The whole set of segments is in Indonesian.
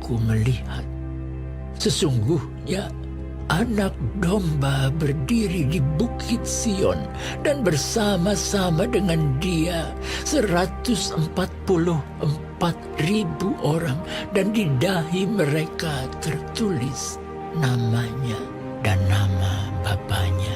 aku melihat, sesungguhnya Anak Domba berdiri di Bukit Sion, dan bersama-sama dengan Dia 144.000 orang, dan di dahi mereka tertulis namanya dan nama Bapanya.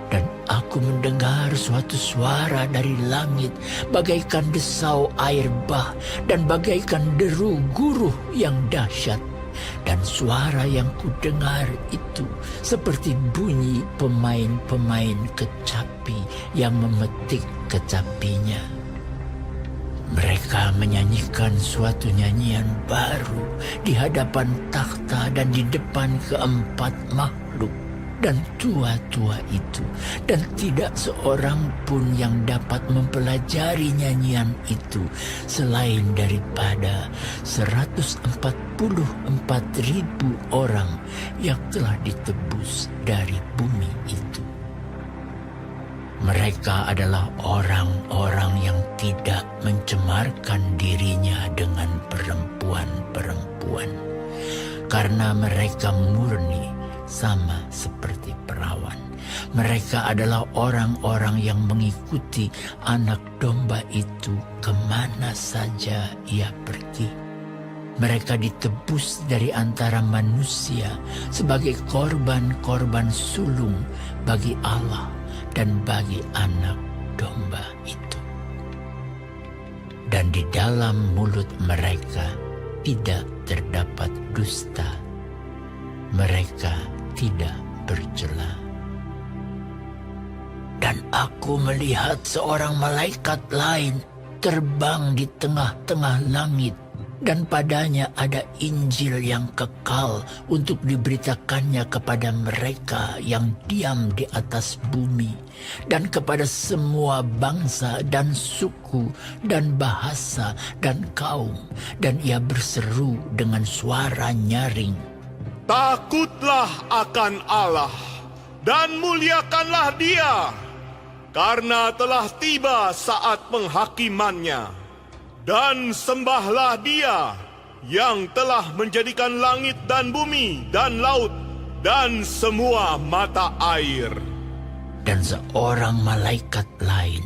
Dan aku mendengar suatu suara dari langit, bagaikan desau air bah, dan bagaikan deru guruh yang dahsyat. Dan suara yang kudengar itu seperti bunyi pemain-pemain kecapi yang memetik kecapinya. Mereka menyanyikan suatu nyanyian baru di hadapan takhta dan di depan keempat makhluk dan tua-tua itu, dan tidak seorang pun yang dapat mempelajari nyanyian itu selain daripada 144.000 orang yang telah ditebus dari bumi itu. Mereka adalah orang-orang yang tidak mencemarkan dirinya dengan perempuan-perempuan, karena mereka murni sama seperti perawan. Mereka adalah orang-orang yang mengikuti Anak Domba itu kemana saja ia pergi. Mereka ditebus dari antara manusia sebagai korban-korban sulung bagi Allah dan bagi Anak Domba itu. Dan di dalam mulut mereka tidak terdapat dusta. Mereka tidak bercela. Dan aku melihat seorang malaikat lain terbang di tengah-tengah langit, dan padanya ada Injil yang kekal untuk diberitakannya kepada mereka yang diam di atas bumi, dan kepada semua bangsa dan suku dan bahasa dan kaum. Dan ia berseru dengan suara nyaring, "Takutlah akan Allah dan muliakanlah Dia, karena telah tiba saat penghakimannya. Dan sembahlah Dia yang telah menjadikan langit dan bumi dan laut dan semua mata air." Dan seorang malaikat lain,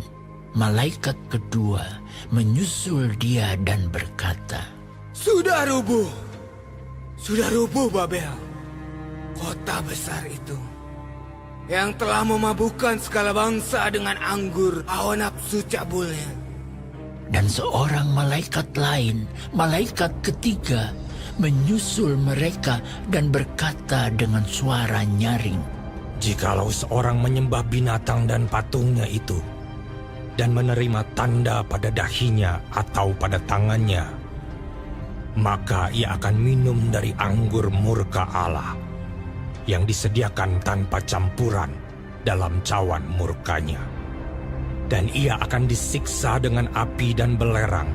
malaikat kedua, menyusul dia dan berkata, Sudah rubuh Babel, kota besar itu, yang telah memabukkan segala bangsa dengan anggur hawa nafsu cabulnya. Dan seorang malaikat lain, malaikat ketiga, menyusul mereka dan berkata dengan suara nyaring, "Jikalau seorang menyembah binatang dan patungnya itu, dan menerima tanda pada dahinya atau pada tangannya, maka ia akan minum dari anggur murka Allah, yang disediakan tanpa campuran dalam cawan murkanya. Dan ia akan disiksa dengan api dan belerang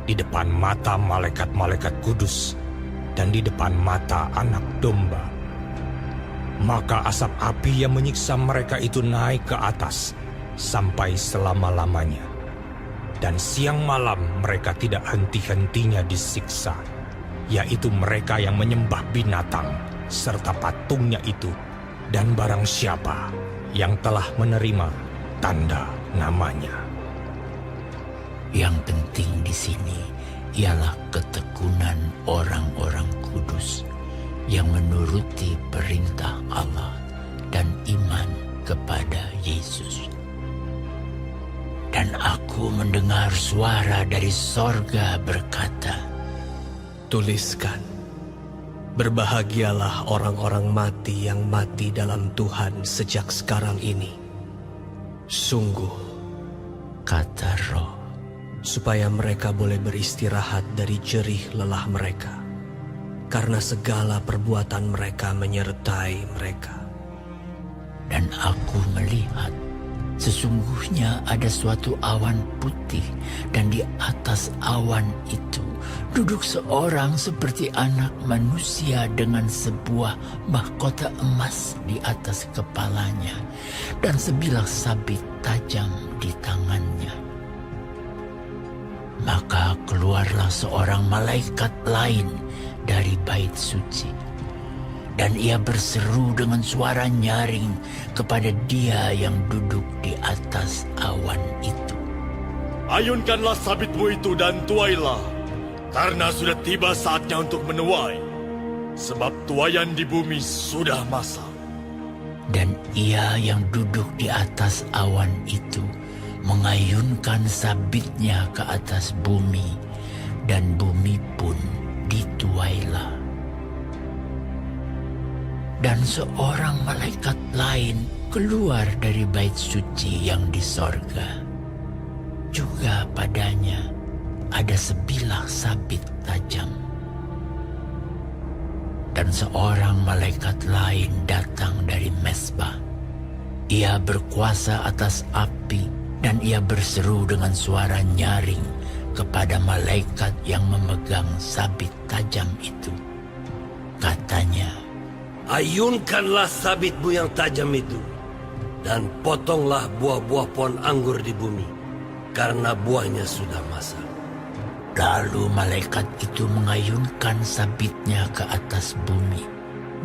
di depan mata malaikat-malaikat kudus dan di depan mata Anak Domba. Maka asap api yang menyiksa mereka itu naik ke atas sampai selama-lamanya. Dan siang malam mereka tidak henti-hentinya disiksa, yaitu mereka yang menyembah binatang serta patungnya itu, dan barang siapa yang telah menerima tanda namanya." Yang penting di sini ialah ketekunan orang-orang kudus yang menuruti perintah Allah dan iman kepada Yesus. Dan aku mendengar suara dari sorga berkata, Tuliskan, berbahagialah orang-orang mati yang mati dalam Tuhan sejak sekarang ini. Sungguh, kata Roh, supaya mereka boleh beristirahat dari jerih lelah mereka, karena segala perbuatan mereka menyertai mereka. dan aku melihat sesungguhnya ada suatu awan putih, dan di atas awan itu duduk seorang seperti anak manusia dengan sebuah mahkota emas di atas kepalanya dan sebilah sabit tajam di tangannya. Maka keluarlah seorang malaikat lain dari bait suci. Dan ia berseru dengan suara nyaring kepada dia yang duduk di atas awan itu. Ayunkanlah sabitmu itu dan tuailah, karena sudah tiba saatnya untuk menuai, sebab tuaian di bumi sudah masak. Dan ia yang duduk di atas awan itu mengayunkan sabitnya ke atas bumi, dan bumi pun dituailah. Dan seorang malaikat lain keluar dari bait suci yang di sorga. Juga padanya ada sebilah sabit tajam. Dan seorang malaikat lain datang dari Mesbah. Ia berkuasa atas api, dan ia berseru dengan suara nyaring kepada malaikat yang memegang sabit tajam itu. Katanya, ayunkanlah sabitmu yang tajam itu, dan potonglah buah-buah pohon anggur di bumi, karena buahnya sudah masak. lalu malaikat itu mengayunkan sabitnya ke atas bumi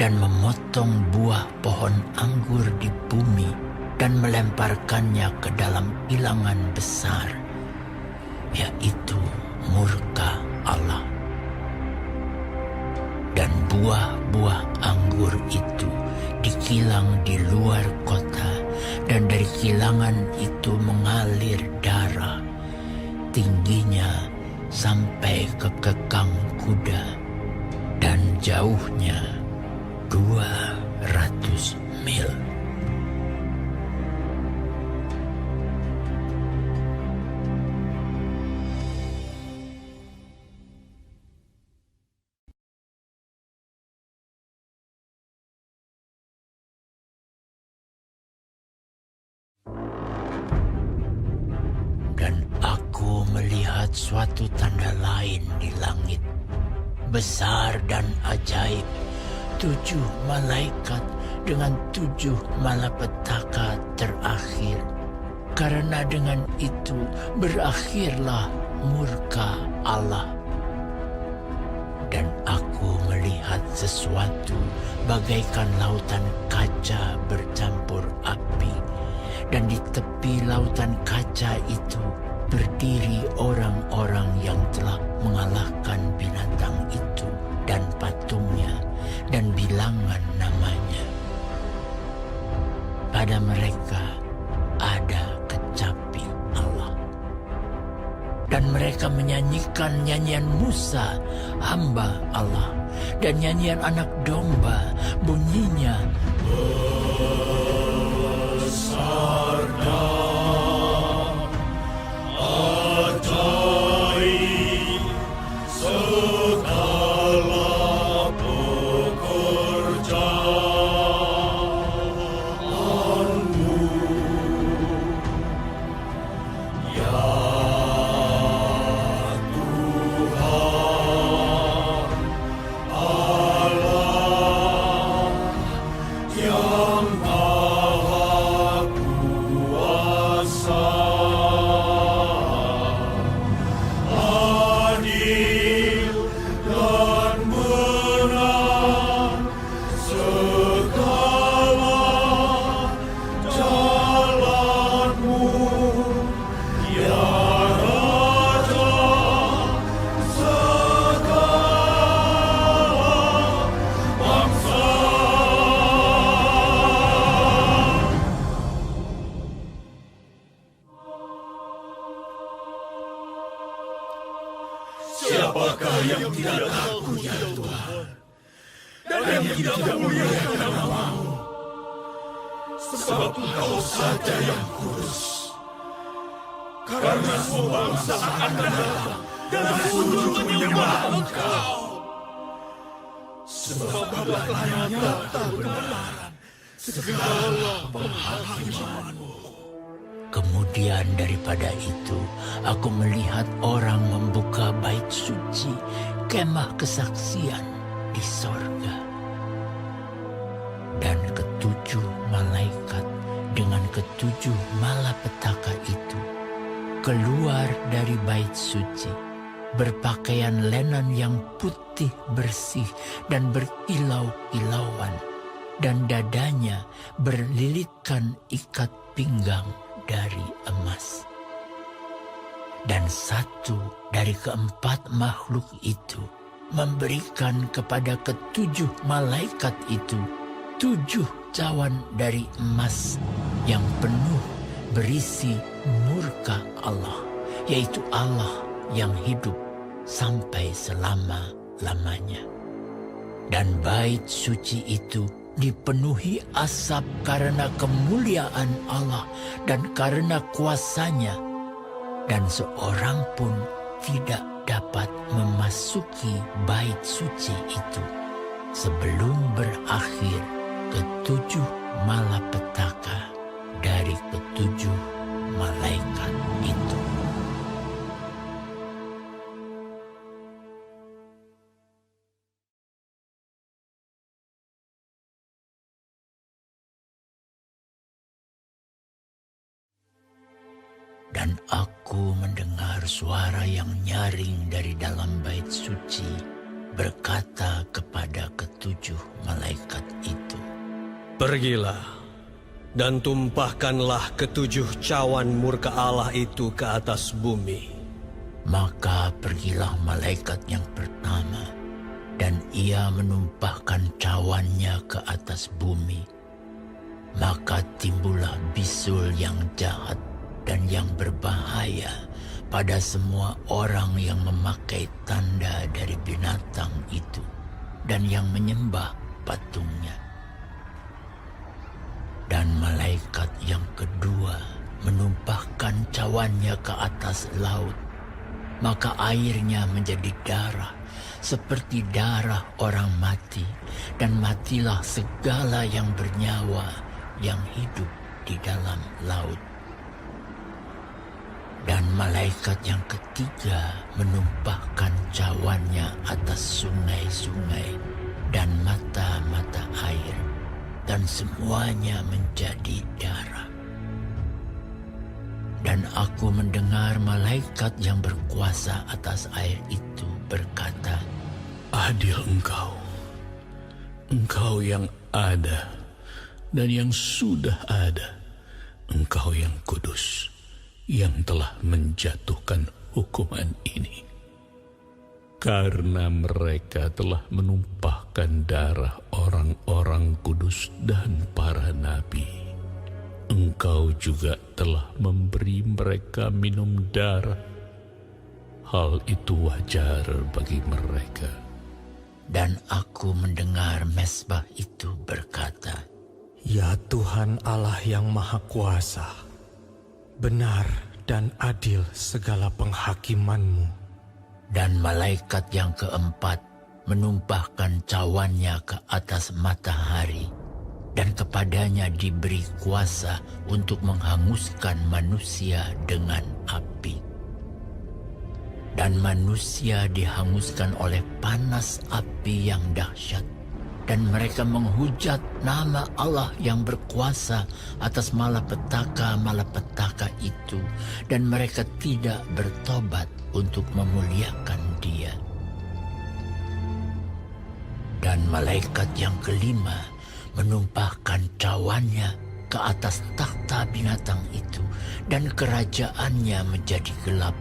dan memotong buah pohon anggur di bumi dan melemparkannya ke dalam bilangan besar, yaitu murka Allah. Dan buah-buah anggur itu dikilang di luar kota, dan dari kilangan itu mengalir darah, tingginya sampai ke kekang kuda, dan jauhnya 200 mil. Dan aku melihat suatu tanda lain di langit, besar dan ajaib, 7 malaikat dengan 7 malapetaka terakhir. Karena dengan itu berakhirlah murka Allah. Dan aku melihat sesuatu bagaikan lautan kaca bercampur api. Dan di tepi lautan kaca itu berdiri orang-orang yang telah mengalahkan binatang itu dan patungnya dan bilangan namanya. Pada mereka ada kecapi Allah. Dan mereka menyanyikan nyanyian Musa, hamba Allah, dan nyanyian anak domba, bunyinya, Kemudian daripada itu, aku melihat orang membuka bait suci, kemah kesaksian di sorga. Dan ke-7 malaikat dengan ke-7 malapetaka itu keluar dari bait suci, berpakaian lenan yang putih bersih dan berkilau-kilauan, dan dadanya berlilitkan ikat pinggang dari emas. Dan satu dari keempat makhluk itu memberikan kepada ketujuh malaikat itu 7 cawan dari emas yang penuh berisi murka Allah, yaitu Allah yang hidup sampai selama-lamanya. Dan bait suci itu dipenuhi asap karena kemuliaan Allah dan karena kuasanya, dan seorang pun tidak dapat memasuki bait suci itu sebelum berakhir ketujuh malapetaka dari ketujuh malaikat itu. Dan aku mendengar suara yang nyaring dari dalam bait suci berkata kepada ketujuh malaikat itu, Pergilah dan tumpahkanlah ketujuh cawan murka Allah itu ke atas bumi. Maka pergilah malaikat yang pertama, dan ia menumpahkan cawannya ke atas bumi. Maka timbullah bisul yang jahat dan yang berbahaya pada semua orang yang memakai tanda dari binatang itu dan yang menyembah patungnya. Dan malaikat yang kedua menumpahkan cawannya ke atas laut, maka airnya menjadi darah seperti darah orang mati, dan matilah segala yang bernyawa yang hidup di dalam laut. Dan malaikat yang ketiga menumpahkan cawannya atas sungai-sungai dan mata-mata air, dan semuanya menjadi darah. Dan aku mendengar malaikat yang berkuasa atas air itu berkata, Adil Engkau yang ada dan yang sudah ada, Engkau yang kudus, yang telah menjatuhkan hukuman ini. Karena mereka telah menumpahkan darah orang-orang kudus dan para nabi, Engkau juga telah memberi mereka minum darah. Hal itu wajar bagi mereka. Dan aku mendengar mesbah itu berkata, Ya Tuhan Allah yang Maha Kuasa, benar dan adil segala penghakiman-Mu. Dan malaikat yang keempat menumpahkan cawannya ke atas matahari, dan kepadanya diberi kuasa untuk menghanguskan manusia dengan api. Dan manusia dihanguskan oleh panas api yang dahsyat, dan mereka menghujat nama Allah yang berkuasa atas malapetaka-malapetaka itu, dan mereka tidak bertobat untuk memuliakan Dia. Dan malaikat yang kelima menumpahkan cawannya ke atas takhta binatang itu, dan kerajaannya menjadi gelap,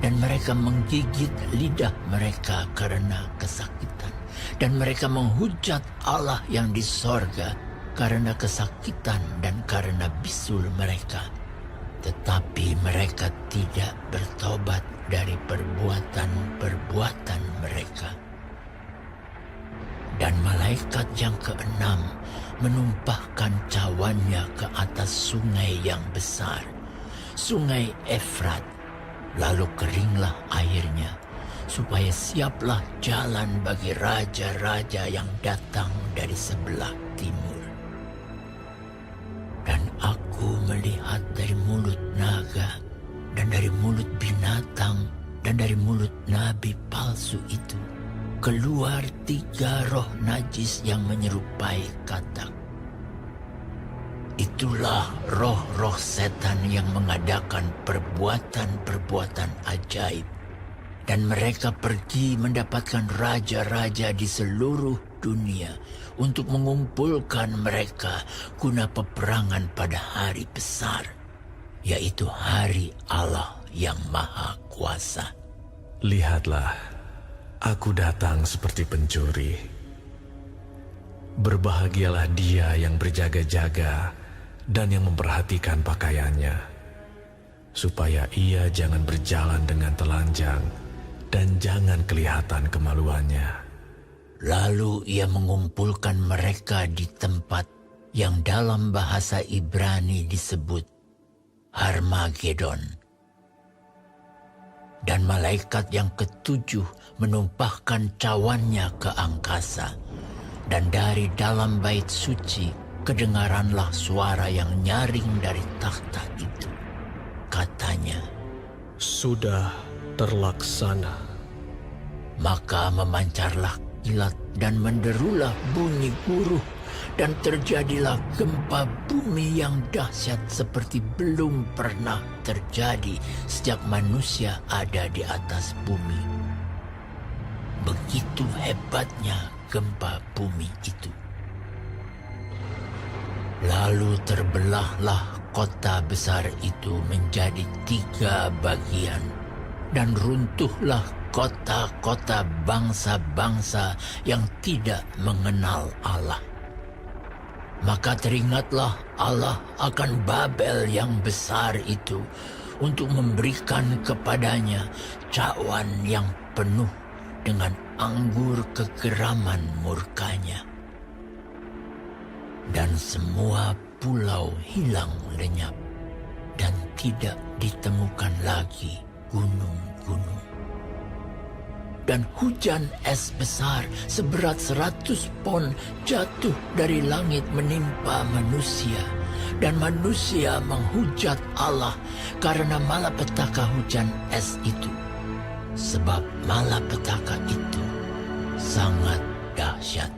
dan mereka menggigit lidah mereka karena kesakitan, dan mereka menghujat Allah yang di sorga karena kesakitan dan karena bisul mereka. Tetapi mereka tidak bertobat dari perbuatan-perbuatan mereka. Dan malaikat yang keenam menumpahkan cawannya ke atas sungai yang besar, sungai Efrat. Lalu keringlah airnya, supaya siaplah jalan bagi raja-raja yang datang dari sebelah timur. Dan aku melihat dari mulut naga, dan dari mulut binatang, dan dari mulut nabi palsu itu, keluar 3 roh najis yang menyerupai katak. Itulah roh-roh setan yang mengadakan perbuatan-perbuatan ajaib Dan mereka pergi mendapatkan raja-raja di seluruh dunia untuk mengumpulkan mereka guna peperangan pada hari besar, yaitu hari Allah yang Maha Kuasa. Lihatlah, aku datang seperti pencuri. Berbahagialah dia yang berjaga-jaga dan yang memperhatikan pakaiannya, supaya ia jangan berjalan dengan telanjang dan jangan kelihatan kemaluannya. Lalu ia mengumpulkan mereka di tempat yang dalam bahasa Ibrani disebut Harmagedon. Dan malaikat yang ketujuh menumpahkan cawannya ke angkasa. Dan dari dalam bait suci kedengaranlah suara yang nyaring dari takhta itu. Katanya, Sudah terlaksana. maka memancarlah kilat dan menderulah bunyi guruh, dan terjadilah gempa bumi yang dahsyat seperti belum pernah terjadi sejak manusia ada di atas bumi. Begitu hebatnya gempa bumi itu. Lalu terbelahlah kota besar itu menjadi 3 bagian, dan runtuhlah kota-kota bangsa-bangsa yang tidak mengenal Allah. Maka teringatlah Allah akan Babel yang besar itu untuk memberikan kepadanya cawan yang penuh dengan anggur kegeraman murkanya. Dan semua pulau hilang lenyap, dan tidak ditemukan lagi gunung-gunung. Dan hujan es besar seberat 100 pon jatuh dari langit menimpa manusia. Dan manusia menghujat Allah karena malapetaka hujan es itu. Sebab malapetaka itu sangat dahsyat.